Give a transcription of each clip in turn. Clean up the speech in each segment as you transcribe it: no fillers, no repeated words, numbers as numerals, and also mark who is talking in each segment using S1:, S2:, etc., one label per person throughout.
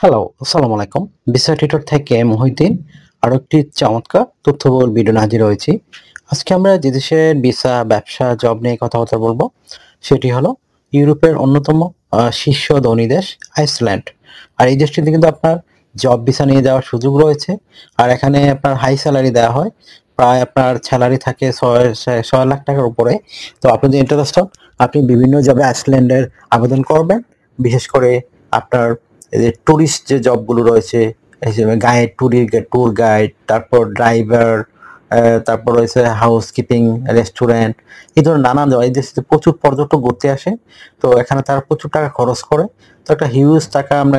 S1: Hello, আসসালামু আলাইকুম। Visa tutor থেকে মহিউদ্দিন আরো একটি চমৎকার তথ্যবহুল ভিডিও নিয়ে হাজির হয়েছি। আজকে আমরা যে দেশের ভিসা, ব্যবসা, জব নিয়ে কথাবার্তা বলবো সেটি হলো ইউরোপের অন্যতম শীর্ষ ধনী দেশ আইসল্যান্ড। আর এই দেশটিতে কিন্তু আপনার জব ভিসা নিয়ে যাওয়ার সুযোগ রয়েছে। আর এখানে আপনার হাই স্যালারি দেওয়া হয়। প্রায় আপনার স্যালারি থাকে ৬ লাখ টাকার উপরে। তো আপনি যদি ইন্টারেস্ট হন, আপনি বিভিন্ন জবে আইসল্যান্ডের আবেদন করবেন। বিশেষ করে আপনার এই যে টুরিস্ট যে জবগুলো রয়েছে হিসেবে গাইড, ট্যুর গাইড, তারপর ড্রাইভার, তারপর রয়েছে হাউসকিপিং, রেস্টুরেন্ট, এই ধরনের নানান জব। এই দেশে প্রচুর পর্যটক ঘুরতে আসে, তো এখানে তারা প্রচুর টাকা খরচ করে, তো একটা হিউজ টাকা আমরা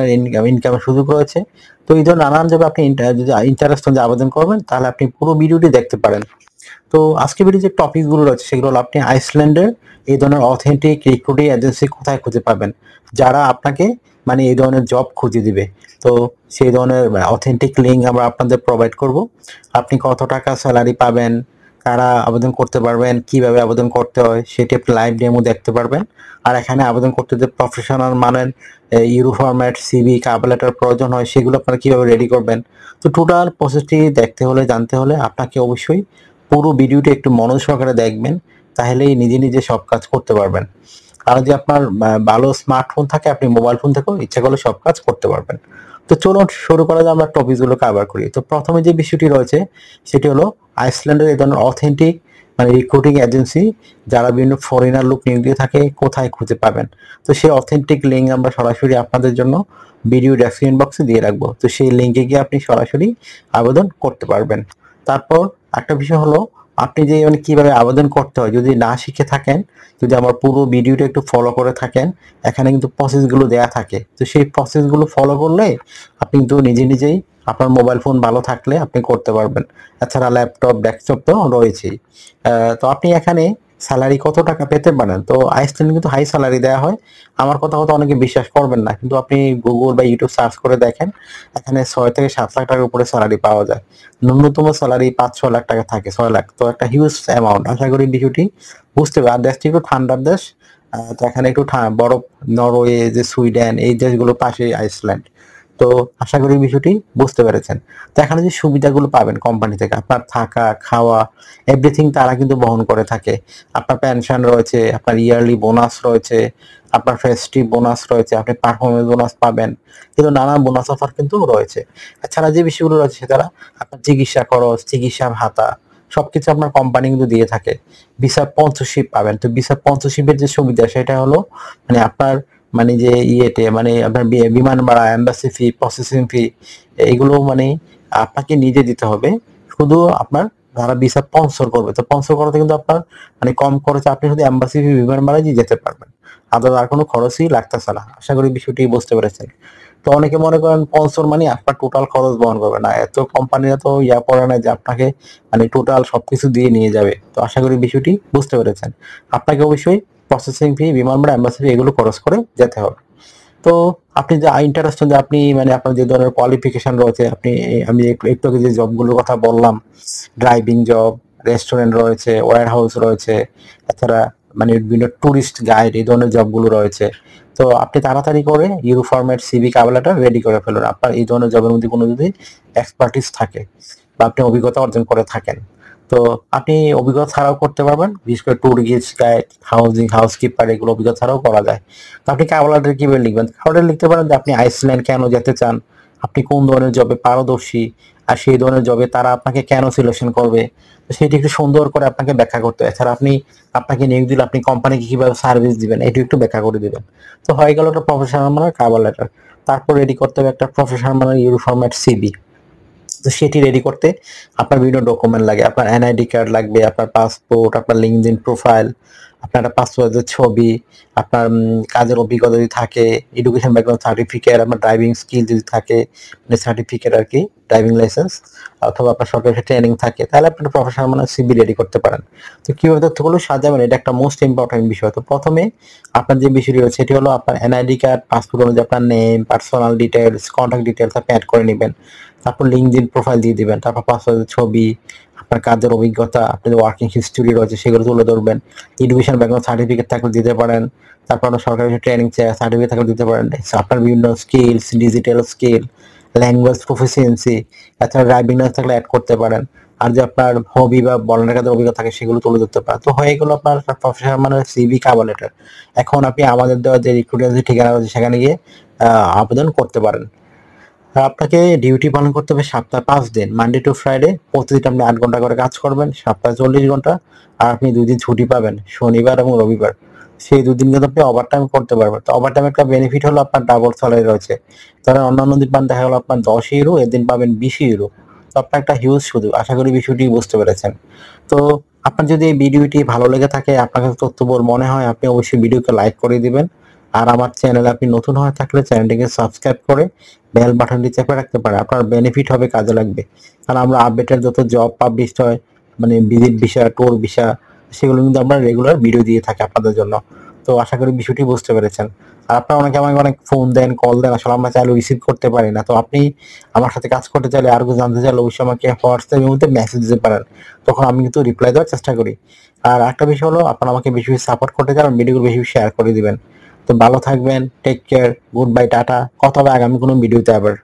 S1: ইনকামের সুযোগ রয়েছে। তো এই ধরনের নানান জবে আপনি যদি ইন্টারেস্ট যে আবেদন করবেন, তাহলে আপনি পুরো ভিডিওটি দেখতে পারেন। তো আজকে ভিডিও যে টপিকগুলো রয়েছে সেগুলো হলো আপনি আইসল্যান্ডের এই ধরনের অথেন্টিক রিক্রুটিং এজেন্সি কোথায় খুঁজে পাবেন, যারা আপনাকে মানে এই ধরনের জব খুঁজে দিবে। তো সেই ধরনের অথেন্টিক লিঙ্ক আমরা আপনাদের প্রোভাইড করব। আপনি কত টাকা স্যালারি পাবেন, কারা আবেদন করতে পারবেন, কিভাবে আবেদন করতে হয় সেটি আপনি লাইভ ডেমো দেখতে পারবেন। আর এখানে আবেদন করতে যে প্রফেশনাল মানের euro format, CV, cover letter প্রয়োজন হয়, সেগুলো আপনারা কিভাবে রেডি করবেন। তো টোটাল প্রসেসটি দেখতে হলে, জানতে হলে আপনাকে অবশ্যই পুরো ভিডিওটি একটু মনোযোগ সহকারে দেখবেন, তাহলেই নিজে নিজে সব কাজ করতে পারবেন। আর যদি আপনার ভালো স্মার্টফোন থাকে, আপনি মোবাইল ফোন থেকেও ইচ্ছা করলে সব কাজ করতে পারবেন। তো চলুন শুরু করা যায়, আমরা টপিকগুলো কভার করি। তো প্রথমে যে বিষয়টি রয়েছে সেটি হলো আইসল্যান্ডের এই ধরনের অথেন্টিক মানে রিক্রুটিং এজেন্সি, যারা বিভিন্ন ফরেনার লোক নিয়োগ দিয়ে থাকে, কোথায় খুঁজে পাবেন। তো সেই অথেন্টিক লিঙ্ক আমরা সরাসরি আপনাদের জন্য ভিডিও ডেসক্রিপশন বক্সে দিয়ে রাখবো। তো সেই লিঙ্কে গিয়ে আপনি সরাসরি আবেদন করতে পারবেন। তারপর একটা বিষয় হলো, আপনি যে মানে কিভাবে আবেদন করতে হয় যদি না শিখে থাকেন, যদি আমার পুরো ভিডিওটা একটু ফলো করে থাকেন, এখানে কিন্তু প্রসেসগুলো দেয়া থাকে। তো সেই প্রসেসগুলো ফলো করলে আপনি কিন্তু নিজে নিজেই আপনার মোবাইল ফোন ভালো থাকলে আপনি করতে পারবেন। এছাড়া ল্যাপটপ, ডেস্কটপ তো রয়েছেই। তো আপনি এখানে স্যালারি কত টাকা পেতে পারেন। তো আইসল্যান্ডে কিন্তু হাই স্যালারি দেওয়া হয়। আমার কথা হয়তো অনেকে বিশ্বাস করবেন না, কিন্তু আপনি গুগল বা ইউটিউব সার্চ করে দেখেন, এখানে ৬ থেকে ৭ লাখ টাকার উপরে স্যালারি পাওয়া যায়। ন্যূনতম স্যালারি ৫-৬ লাখ টাকা থাকে, ৬ লাখ। তো একটা হিউজ অ্যামাউন্ট। আশা করি বিষয়টি বুঝতে পারে। আর দেশটি একটু ঠান্ডার দেশ। তো এখানে একটু বরফ, নরওয়ে, যে সুইডেন, এই দেশগুলোর পাশেই আইসল্যান্ড। তো আশা করি বিষয়টি বুঝতে পেরেছেন। তো এখানে যে সুবিধাগুলো পাবেন কোম্পানি থেকে, আপনার থাকা, খাওয়া, এভরিথিং তারা কিন্তু বহন করে থাকে। আপনার পেনশন রয়েছে, আপনার ইয়ারলি বোনাস রয়েছে, আপনার ফেস্টিভ বোনাস রয়েছে, আপনি পারফরমেন্স বোনাস পাবেন, কিন্তু নানান বোনাস অফার কিন্তু রয়েছে। এছাড়া যে বিষয়গুলো রয়েছে সেটা আপনার চিকিৎসা খরচ, চিকিৎসা ভাতা, সবকিছু আপনার কোম্পানি কিন্তু দিয়ে থাকে। ভিসা স্পন্সরশিপ পাবেন। তো ভিসা স্পন্সরশিপের যে সুবিধা সেটা হলো মানে আপনার মানে যে ইয়েতে মানে আপনার বিমান ভাড়া, এম্বাসি ফি, প্রসেসিং ফি, এগুলো মানে আপনাকে নিজে দিতে হবে। শুধু আপনার যারা ভিসা স্পন্সর করবে, তো স্পন্সর করাতে কিন্তু আপনার মানে কম খরচে আপনি শুধু এম্বাসি ফি, বিমান ভাড়া দিয়ে যেতে পারবেন। আদার আর কোনো খরচই লাগতেছে না। আশা করি বিষয়টি বুঝতে পেরেছেন। তো অনেকে মনে করেন স্পন্সর মানে আপনার টোটাল খরচ বহন করবে না। এত কোম্পানিরা তো করে না যে আপনাকে মানে টোটাল সবকিছু দিয়ে নিয়ে যাবে। তো আশা করি বিষয়টি বুঝতে পেরেছেন। আপনাকে অবশ্যই প্রসেসিং ফি, বিমান ভাড়া, এম্বাসি ফি এগুলো খরচ করে যেতে হবে। তো আপনি যে ইন্টারেস্টেড, যে আপনি মানে আপনার যে ধরনের কোয়ালিফিকেশন রয়েছে, আপনি আমি একটু একটু আগে যে জবগুলোর কথা বললাম, ড্রাইভিং জব, রেস্টুরেন্ট রয়েছে, ওয়্যার হাউস রয়েছে, এছাড়া মানে বিভিন্ন টুরিস্ট গাইড, এই ধরনের জবগুলো রয়েছে। তো আপনি তাড়াতাড়ি করে euro format, CV, cover letter ready করে ফেলুন। আপনার এই ধরনের জবের মধ্যে কোনো যদি এক্সপার্টিস থাকে বা আপনি অভিজ্ঞতা অর্জন করে থাকেন, তো আপনি অভিজ্ঞতা ছাড়াও করতে পারবেন। বিশেষ করে ট্যুর গাইড, হাউসকিপার, এগুলো অভিজ্ঞতা ছাড়াও করা যায়। তো আপনি কভার লেটার কিভাবে লিখবেন? কভার লেটার লিখতে পারেন যে আপনি আইসল্যান্ড কেন যেতে চান, আপনি কোন ধরনের জবে পারদর্শী, আর সেই ধরনের জবে তারা আপনাকে কেন সিলেকশন করবে, তো সেটি একটু সুন্দর করে আপনাকে ব্যাখ্যা করতে হয়। এছাড়া আপনি আপনাকে নিয়োগ দিলে আপনি কোম্পানিকে কিভাবে সার্ভিস দিবেন, এটি একটু ব্যাখ্যা করে দিবেন। তো হয়ে গেল একটা প্রফেশনাল মানের কভার লেটার। তারপর রেডি করতে হবে একটা প্রফেশনাল মানের ইউরো ফরম্যাট সিভি। তো সেটি রেডি করতে আপনার বিভিন্ন ডকুমেন্ট লাগে। আপনার এনআইডি কার্ড লাগবে, আপনার পাসপোর্ট, আপনার লিঙ্কডইন প্রোফাইল, আপনার একটা পাসপোর্টের ছবি, আপনার কাজের অভিজ্ঞতা যদি থাকে, এডুকেশন ব্যাকগ্রাউন্ড সার্টিফিকেট, আপনার ড্রাইভিং স্কিল যদি থাকে, মানে সার্টিফিকেট আর কি, ড্রাইভিং লাইসেন্স, অথবা আপনার সরকারি ট্রেনিং থাকে, তাহলে আপনি প্রফেশনাল মানে সিভি রেডি করতে পারেন। তো কিভাবে তথ্যগুলো সাজাবেন, এটা একটা মোস্ট ইম্পর্টেন্ট বিষয়। তো প্রথমে আপনার যে বিষয়টি রয়েছে সেটি হলো আপনার এনআইডি কার্ড, পাসপোর্ট অনুযায়ী আপনার name, personal details, contact details আপনি অ্যাড করে নেবেন। তারপর লিঙ্কডইন প্রোফাইল দিয়ে দিবেন, তারপর পাসপোর্টের ছবি, আপনার আপনার কাজের অভিজ্ঞতা, আপনার ওয়ার্কিং হিস্টোরি রয়েছে সেগুলো তুলে ধরবেন। এডুকেশন ব্যাকগ্রাউন্ড সার্টিফিকেট থাকলে দিতে পারেন। তারপর আপনার সরকারি ট্রেনিং সার্টিফিকেট থাকলে দিতে পারেন। আপনার বিভিন্ন skills, digital skill, language proficiency, এছাড়া ড্রাইভিং লাইসেন্স থাকলে অ্যাড করতে পারেন। আর যে আপনার হবি বা বলার কাজের অভিজ্ঞতা থাকে সেগুলো তুলে ধরতে পারেন। তো হয়ে গেল আপনার প্রফেশনাল মানে সিভি কভার লেটার। এখন আপনি আমাদের দেওয়া যে রিক্রুটার যে ঠিকানা রয়েছে সেখানে গিয়ে আবেদন করতে পারেন। আপনাকে ডিউটি পালন করতে হবে সপ্তাহে 5 দিন, মানডে টু ফ্রাইডে। প্রতিদিন আপনি 8 ঘন্টা করে কাজ করবেন, সপ্তাহে 40 ঘন্টা। আর আপনি 2 দিন ছুটি পাবেন, শনিবার এবং রবিবার। সেই 2 দিন কিন্তু আপনি ওভারটাইম করতে পারবেন। তো ওভারটাইম একটা বেনিফিট হলো আপনার ডাবল স্যালারি রয়েছে। ধরেন অন্যান্য দিন পান দেখা গেল আপনার 10 ইউরো, এদিন পাবেন 20 ইউরো। তো আপনার একটা হিউজ সুযোগ। আশা করি বিষয়টি বুঝতে পেরেছেন। তো আপনার যদি এই ভিডিওটি ভালো লেগে থাকে, আপনার কাছে তথ্যবহুল মনে হয়, আপনি অবশ্যই ভিডিওকে লাইক করে দিবেন। আর আমার চ্যানেলে আপনি নতুন হয়ে থাকলে চ্যানেলটিকে সাবস্ক্রাইব করে বেল বাটনটি চেপে রাখতে পারেন। আপনার বেনিফিট হবে, কাজে লাগবে। কারণ আমরা আপডেটের যত জব পাবলিশড হয়, মানে ভিজিট ভিসা, ট্যুর ভিসা, সেগুলো কিন্তু আমরা রেগুলার ভিডিও দিয়ে থাকি আপনাদের জন্য। তো আশা করি বিষয়টি বুঝতে পেরেছেন। আর আপনারা অনেকে আমাকে অনেক ফোন দেন, কল দেন, আসলে আমরা চাইলে রিসিভ করতে পারি না। তো আপনি আমার সাথে কাজ করতে চাইলে, আর কিছু জানতে চাইলে অবশ্যই আমাকে হোয়াটসঅ্যাপের মধ্যে মেসেজ দিতে পারেন। তখন আমি কিন্তু রিপ্লাই দেওয়ার চেষ্টা করি। আর একটা বিষয় হলো, আপনারা আমাকে বেশি বেশি সাপোর্ট করতে চান, ভিডিওগুলো বেশি বেশি শেয়ার করে দিবেন। তো ভালো থাকবেন, take care, good bye, tata. কথা হবে আগামী কোনো ভিডিওতে আবার।